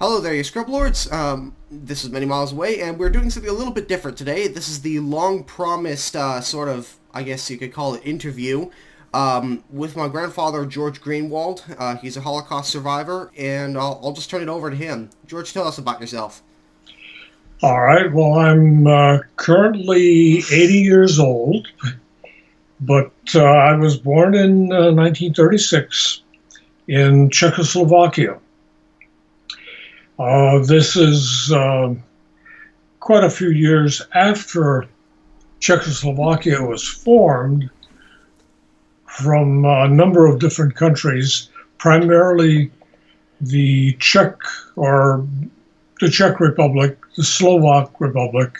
Hello there, you scrub lords. This is many miles away, and we're doing something a little bit different today. This is the long-promised sort of, I guess you could call it, interview with my grandfather, George Greenwald. He's a Holocaust survivor, and I'll just turn it over to him. George, tell us about yourself. All right. Well, I'm currently 80 years old, but I was born in 1936 in Czechoslovakia. This is quite a few years after Czechoslovakia was formed from a number of different countries, primarily the Czech or the Czech Republic, the Slovak Republic,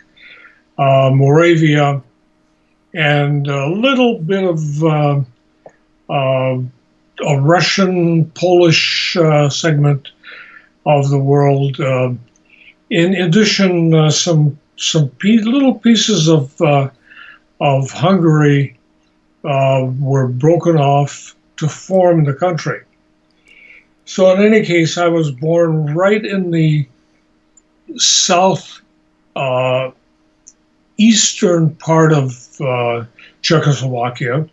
Moravia, and a little bit of a Russian, Polish segment of the world. In addition, some little pieces of Hungary were broken off to form the country. So in any case, I was born right in the south eastern part of Czechoslovakia.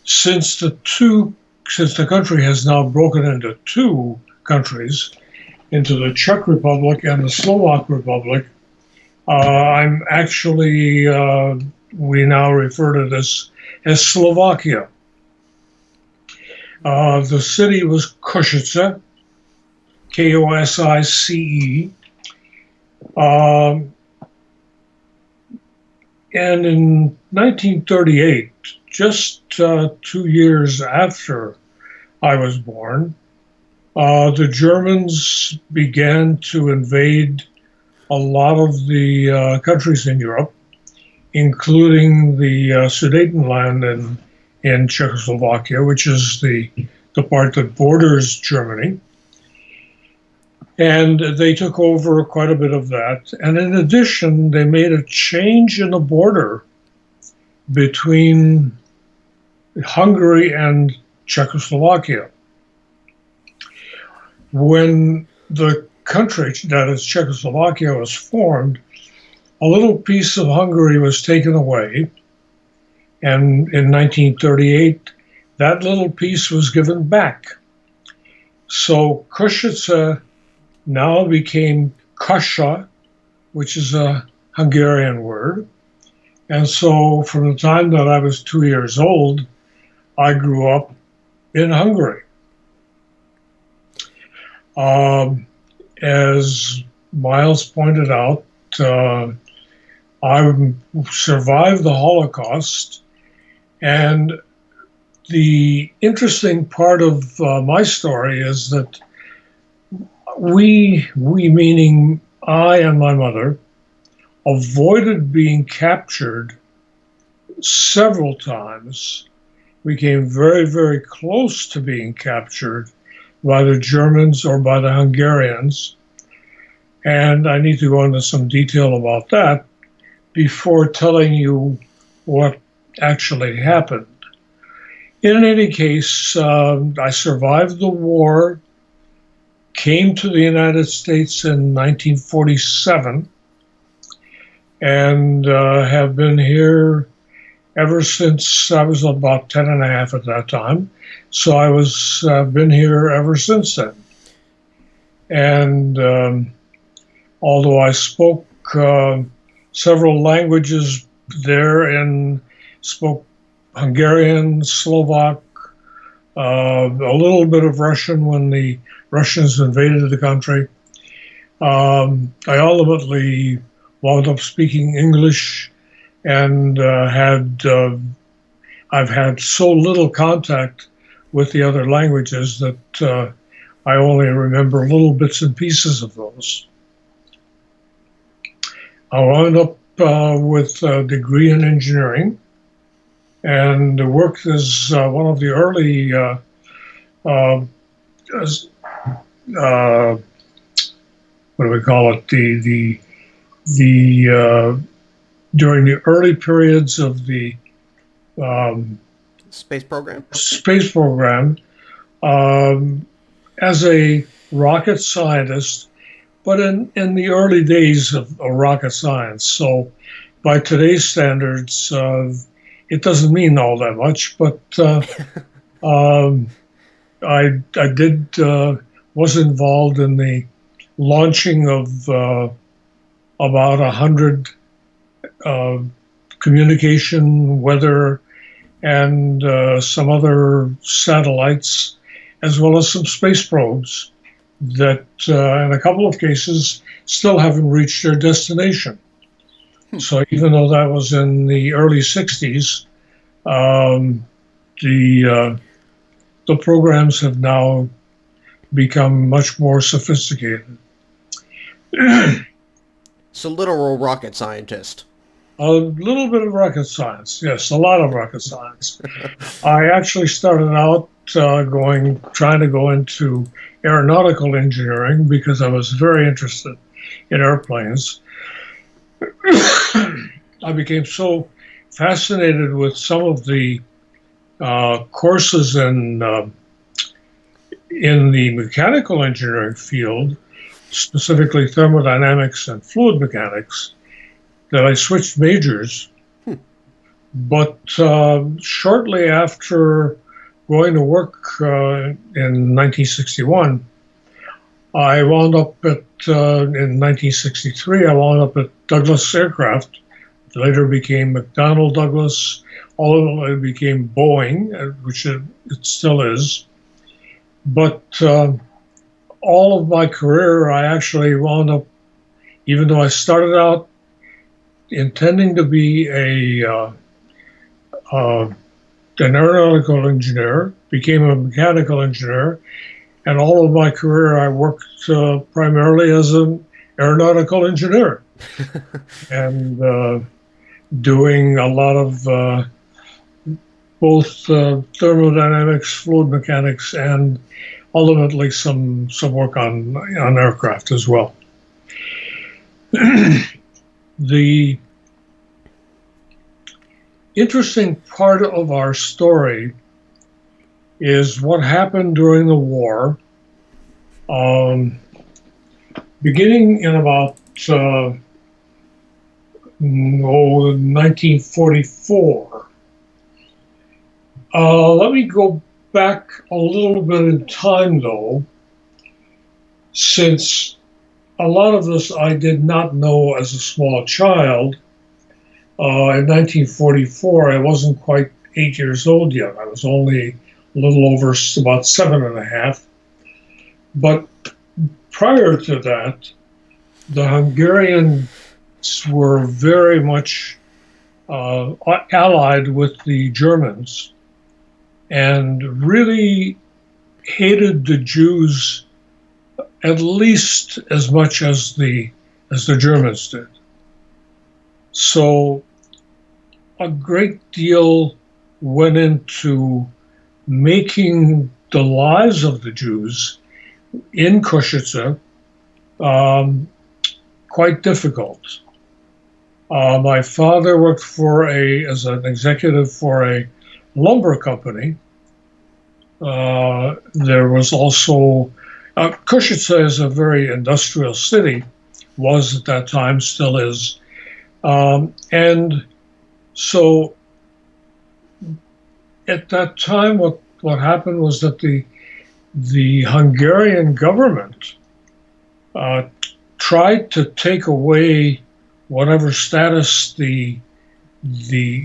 Since the country has now broken into two countries, into the Czech Republic and the Slovak Republic, I'm actually we now refer to this as Slovakia. The city was Košice, Kosice. And in 1938, just 2 years after I was born, the Germans began to invade a lot of the countries in Europe, including the Sudetenland in Czechoslovakia, which is the part that borders Germany. And they took over quite a bit of that. And in addition, they made a change in the border between Hungary and Czechoslovakia. When the country, that is Czechoslovakia, was formed, a little piece of Hungary was taken away. And in 1938, that little piece was given back. So Košice now became Kasa, which is a Hungarian word. And so from the time that I was 2 years old, I grew up in Hungary. As Miles pointed out, I survived the Holocaust, and the interesting part of my story is that we meaning I and my mother, avoided being captured several times. We came very, very close to being captured by the Germans or by the Hungarians. And I need to go into some detail about that before telling you what actually happened. In any case, I survived the war, came to the United States in 1947, and have been here ever since. I was about 10 and a half at that time. So I was been here ever since then. And although I spoke several languages there and spoke Hungarian, Slovak, a little bit of Russian when the Russians invaded the country, I ultimately wound up speaking English, and I've had so little contact with the other languages that I only remember little bits and pieces of those. I wound up with a degree in engineering and worked as one of the early what do we call it? During the early periods of the Space program? space program, as a rocket scientist but in the early days of rocket science. So by today's standards, it doesn't mean all that much, but um, I did was involved in the launching of about 100 communication, weather, and some other satellites, as well as some space probes that, in a couple of cases, still haven't reached their destination. So even though that was in the early 60s, the programs have now become much more sophisticated. So literal rocket scientist. A little bit of rocket science, yes, a lot of rocket science. I actually started out trying to go into aeronautical engineering because I was very interested in airplanes. I became so fascinated with some of the courses in the mechanical engineering field, specifically thermodynamics and fluid mechanics, that I switched majors. But shortly after going to work in 1961, I wound up in 1963, I wound up at Douglas Aircraft. It later became McDonnell Douglas, ultimately became Boeing, which it still is. But all of my career, I actually wound up, even though I started out intending to be an aeronautical engineer, became a mechanical engineer, and all of my career I worked primarily as an aeronautical engineer and doing a lot of both thermodynamics, fluid mechanics, and ultimately some work on aircraft as well. The interesting part of our story is what happened during the war, beginning in about 1944. Let me go back a little bit in time, though, since a lot of this I did not know as a small child. In 1944, I wasn't quite 8 years old yet. I was only a little over about 7.5. But prior to that, the Hungarians were very much allied with the Germans and really hated the Jews at least as much as the Germans did. So a great deal went into making the lives of the Jews in Košice quite difficult. My father worked as an executive for a lumber company. There was also Košice is a very industrial city, was at that time, still is. And so at that time, what happened was that the Hungarian government tried to take away whatever status the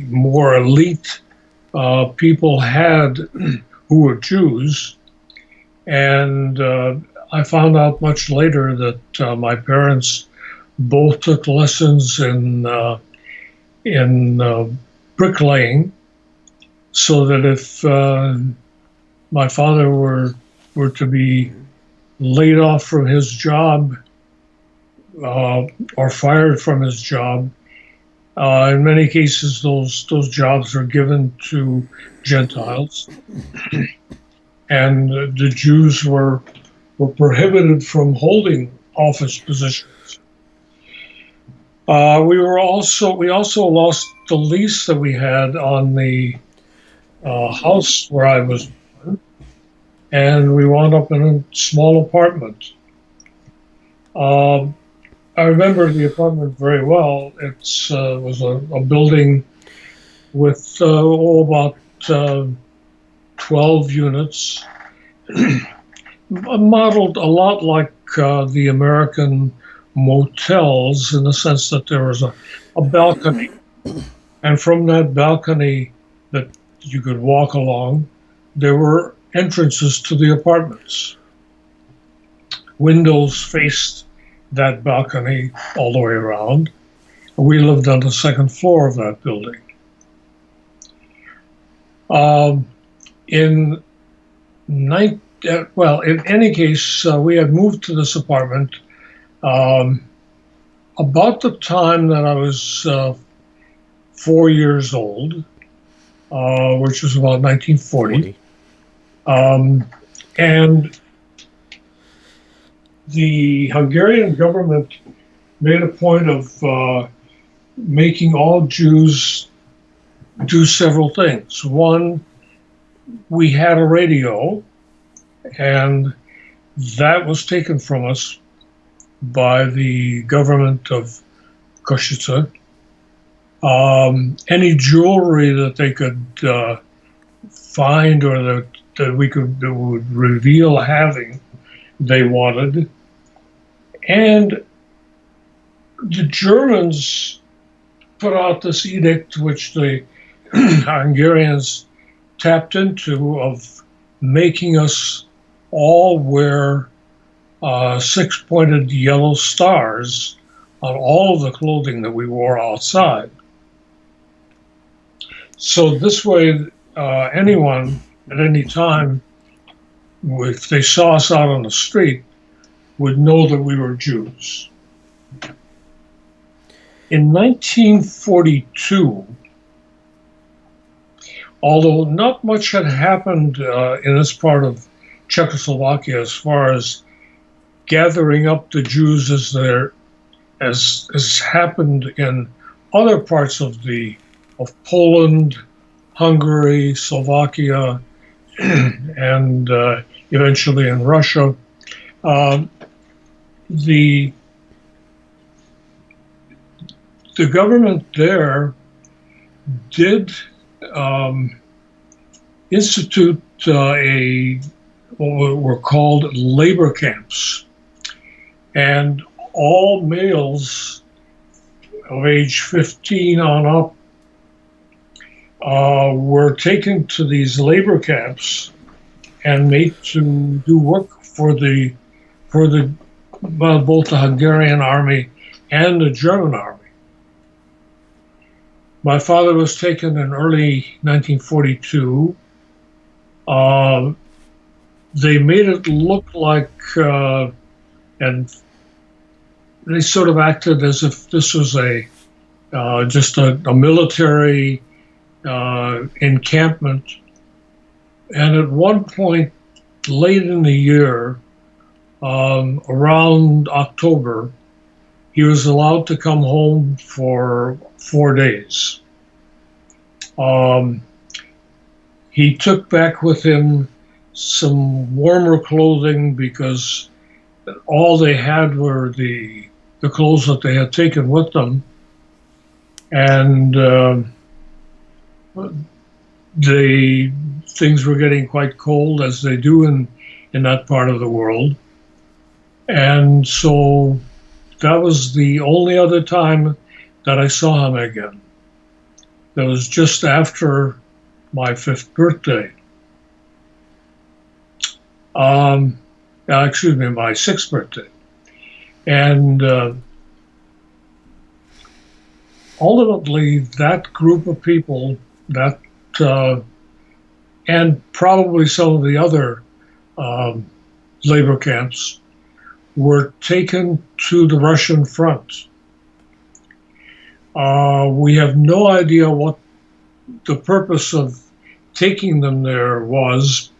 more elite people had who were Jews. And I found out much later that my parents both took lessons in bricklaying, so that if my father were to be laid off from his job or fired from his job, in many cases those jobs are given to Gentiles, and the Jews were prohibited from holding office positions. We also lost the lease that we had on the house where I was born, and we wound up in a small apartment. Um, I remember the apartment very well. It was a building with about 12 units, modeled a lot like the American motels in the sense that there was a balcony. And from that balcony that you could walk along, there were entrances to the apartments. Windows faced that balcony all the way around. We lived on the second floor of that building. In any case, we had moved to this apartment about the time that I was 4 years old, which was about 1940. And the Hungarian government made a point of making all Jews do several things. One, we had a radio, and that was taken from us by the government of Košice. Any jewelry that they could find or that would reveal having, they wanted. And the Germans put out this edict, which the Hungarians tapped into, of making us all wear six-pointed yellow stars on all of the clothing that we wore outside. So this way, anyone at any time, if they saw us out on the street, would know that we were Jews. In 1942, although not much had happened in this part of Czechoslovakia as far as gathering up the Jews as happened in other parts of Poland, Hungary, Slovakia, and eventually in Russia. The government there did institute what were called labor camps, and all males of age 15 on up were taken to these labor camps and made to do work for both the Hungarian army and the German army. My father was taken in early 1942. They made it look like, and they sort of acted as if this was just a military encampment. And at one point, late in the year, around October, he was allowed to come home for 4 days. He took back with him some warmer clothing because all they had were the clothes that they had taken with them. And things were getting quite cold, as they do in that part of the world. And so that was the only other time that I saw him again. That was just after my 5th birthday. Excuse me, my 6th birthday. And ultimately, that group of people, and probably some of the other labor camps, were taken to the Russian front. We have no idea what the purpose of taking them there was,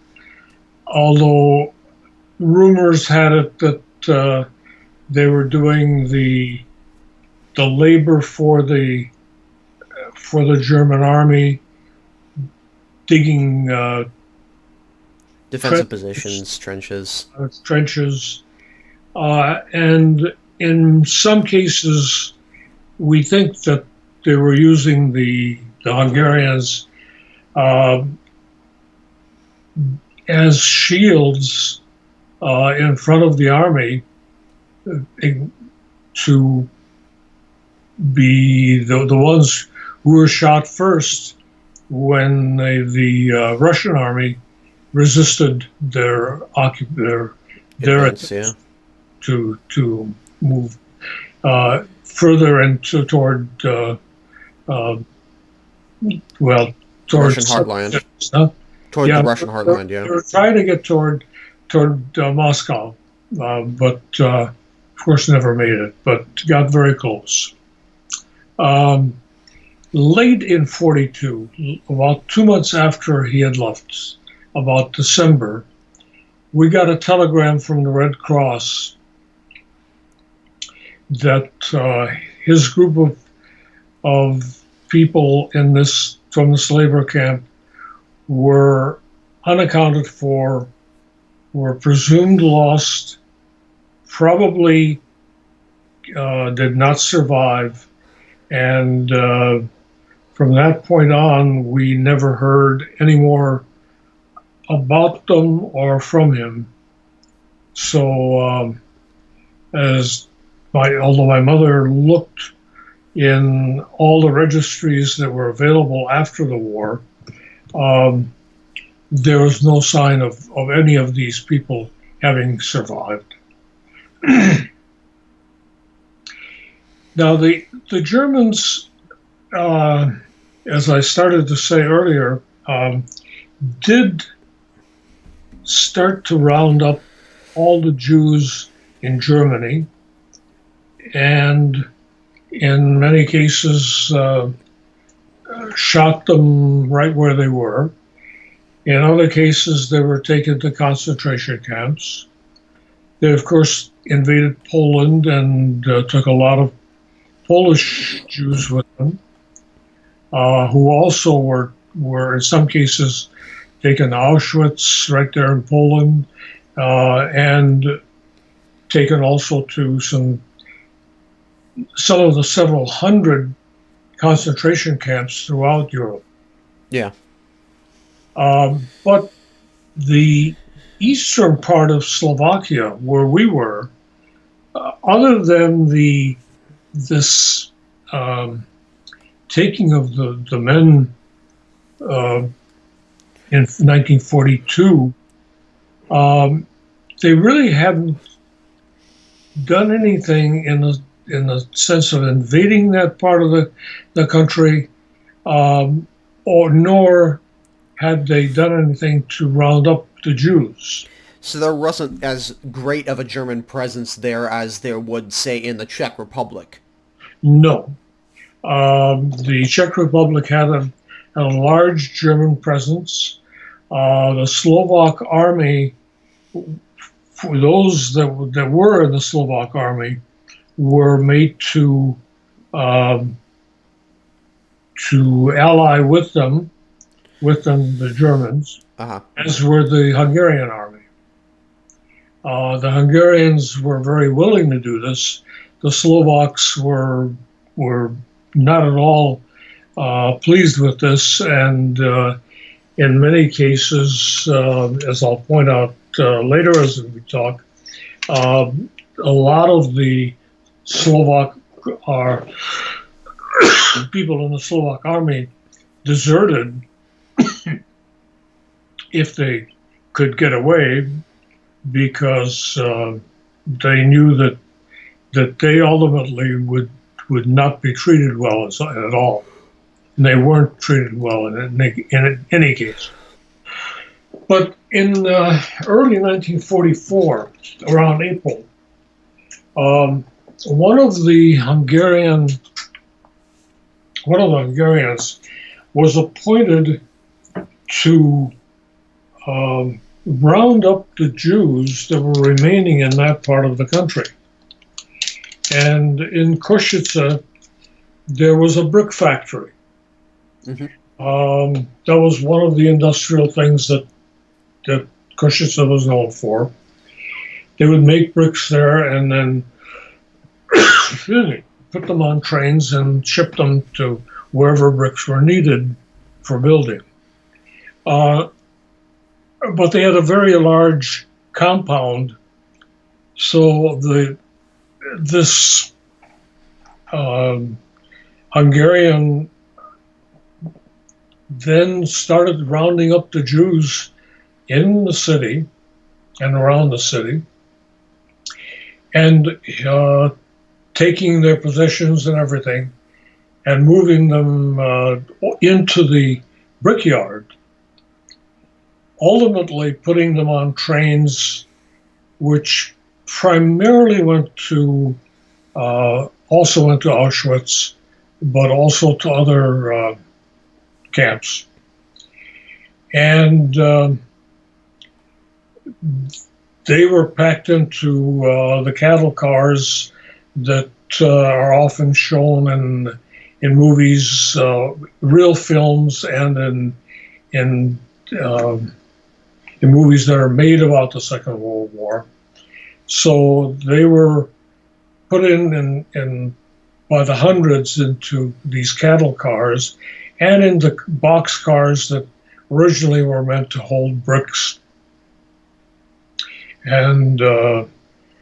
although rumors had it that they were doing the labor for the German army, digging defensive positions, trenches. Trenches. And in some cases, we think that they were using the Hungarians uh, as shields in front of the army to be the ones who were shot first when the Russian army resisted their Advance, yeah. to move further into toward well toward Russian heartland. Huh? Toward the Russian heartland, yeah. They were trying to get toward Moscow, but of course never made it. But got very close. Late in '42, about 2 months after he had left, about December, we got a telegram from the Red Cross that his group of people in from this labor camp were unaccounted for, were presumed lost, probably did not survive, and from that point on, we never heard any more about them or from him. So, although my mother looked in all the registries that were available after the war, there was no sign of any of these people having survived. Now, the Germans, as I started to say earlier, did start to round up all the Jews in Germany, and in many cases shot them right where they were. In other cases, they were taken to concentration camps. They, of course, invaded Poland and took a lot of Polish Jews with them, who also were in some cases taken to Auschwitz right there in Poland, and taken also to some of the several hundred concentration camps throughout Europe. Yeah. But the eastern part of Slovakia, where we were, other than this taking of the men in 1942, they really hadn't done anything in the sense of invading that part of the country, or nor had they done anything to round up the Jews. So there wasn't as great of a German presence there as there would, say, in the Czech Republic. No. The Czech Republic had a large German presence. The Slovak army, for those that were in the Slovak army, were made to ally with them, the Germans, as were the Hungarian army. The Hungarians were very willing to do this. The Slovaks were not at all pleased with this, and in many cases, as I'll point out later as we talk, a lot of the Slovak people in the Slovak army deserted if they could get away, because they knew that they ultimately would not be treated well at all. And they weren't treated well in any case. But in early 1944, around April, one of the Hungarians was appointed to round up the Jews that were remaining in that part of the country. And in Košice, there was a brick factory. Mm-hmm. That was one of the industrial things that Košice was known for. They would make bricks there and then excuse me, put them on trains and ship them to wherever bricks were needed for building. But they had a very large compound, so this Hungarian then started rounding up the Jews in the city and around the city, and taking their possessions and everything, and moving them into the brickyard, ultimately putting them on trains which primarily went to, also went to Auschwitz, but also to other camps. And they were packed into the cattle cars that are often shown in movies, real films, and in movies that are made about the Second World War. So they were put in by the hundreds into these cattle cars and into box cars that originally were meant to hold bricks. And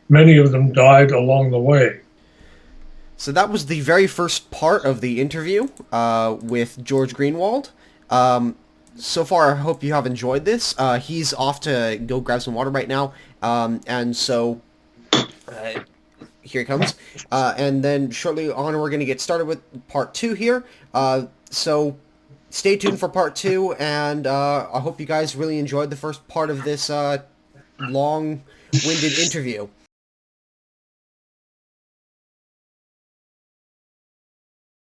many of them died along the way. So that was the very first part of the interview with George Greenwald. So far, I hope you have enjoyed this. He's off to go grab some water right now, and so here he comes. And then shortly on, we're going to get started with part 2 here. So stay tuned for part 2, and I hope you guys really enjoyed the first part of this long-winded interview.